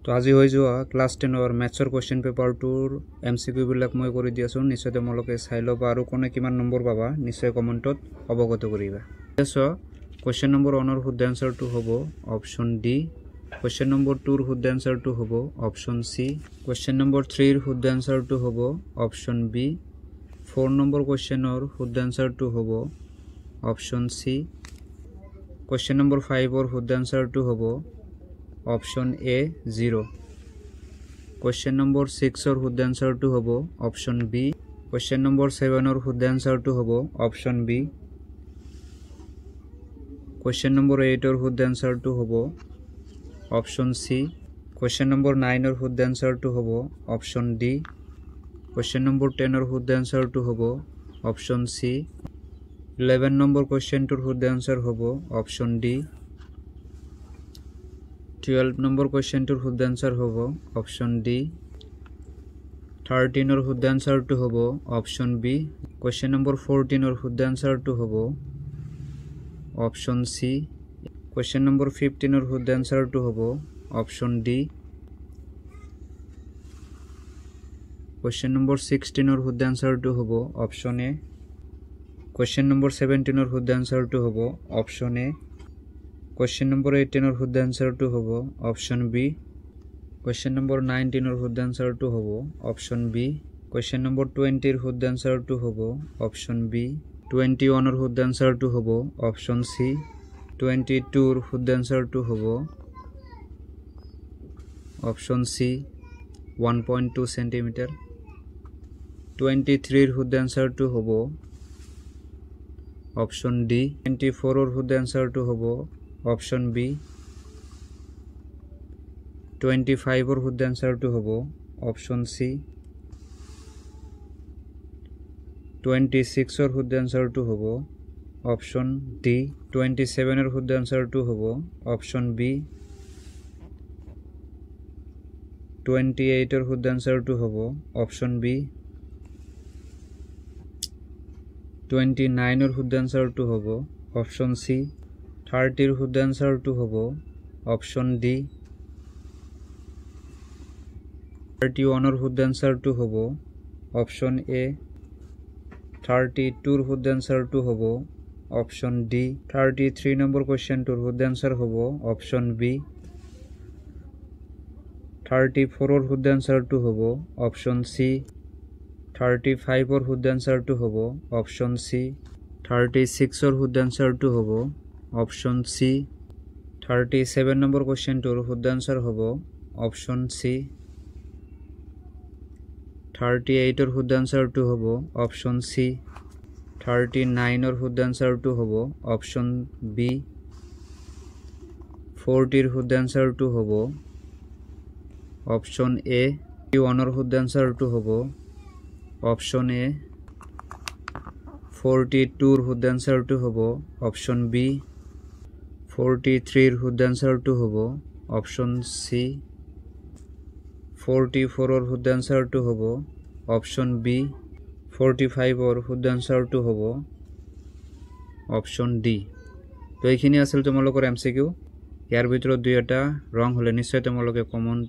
তো আজি হৈ যোৱা ক্লাছ 10 ম্যাথছৰ কোৱেশ্চন পেপাৰ 2 এমসিকিউ বিলাক মই কৰি দি আছো নিশ্চয় তোমালোকে চাই লবা আৰু কোনে কিমান নম্বৰ পাবা নিশ্চয় কমেন্টত অৱগত কৰিবা সো কোৱেশ্চন নম্বৰ 1 ৰ শুদ্ধ আনসাৰটো হ'ব অপচন ডি কোৱেশ্চন নম্বৰ 2 ৰ শুদ্ধ আনসাৰটো হ'ব অপচন সি কোৱেশ্চন নম্বৰ 3 ৰ শুদ্ধ আনসাৰটো হ'ব অপচন বি 4 নম্বৰ কোৱেশ্চনৰ শুদ্ধ আনসাৰটো হ'ব অপচন সি কোৱেশ্চন নম্বৰ 5 ৰ শুদ্ধ আনসাৰটো হ'ব Option A 0. Question number 6 or whose answer to hobo option B. Question number 7 or whose answer to hobo option B. Question number 8 or whose answer to hobo option C. Question number 9 or whose answer to hobo option D. Question number 10 or whose answer to hobo option C. 11 number question to whose answer hobo option D. 12 number question to whose answer hobo option D 13 or whose answer to hobo option B question number 14 or whose answer to hobo option C question number 15 or whose answer to hobo option D question number 16 or whose answer to hobo option A question number 17 or whose answer to hobo option A Question number 18 or whose answer to hobo option B. Question number 19 or whose answer to hobo option B. Question number 20 or whose answer to hobo option B. 21 or whose answer to hobo option C. 22 or whose answer to hobo option C 1.2 cm. 23 or whose answer to hobo option D. 24 or whose answer to hobo option B 25 or whose answer to hobo option C 26 or whose answer to hobo option D 27 or whose answer to hobo option B 28 or whose answer to hobo option B 29 or whose answer to hobo option C 30 whose answer to hobo option D 31 or whose answer to hobo option A 32 whose answer to hobo option D 33 number question to whose answer hobo option B 34 or whose answer to hobo option C 35 or whose answer to hobo option C 36 or whose answer to hobo option C 37 number question to whose answer hobo option C 38 or whose answer to hobo option C 39 or whose answer to hobo option B 40 whose answer to hobo option A 1 or whose answer to hobo option A 42 whose answer to hobo option B 43 whose answer to hobo option C 44 or whose answer to hobo option B 45 or whose answer to hobo option D তো এইখিনি আছিল তোমালোকৰ MCQ ইয়াৰ ভিতৰত দুই এটা ৰং হলে নিশ্চয় তোমালোকে কমেন্ট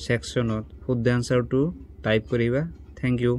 সেকশনত শুদ্ধ আনসাৰটো টাইপ কৰিবা থ্যাংক ইউ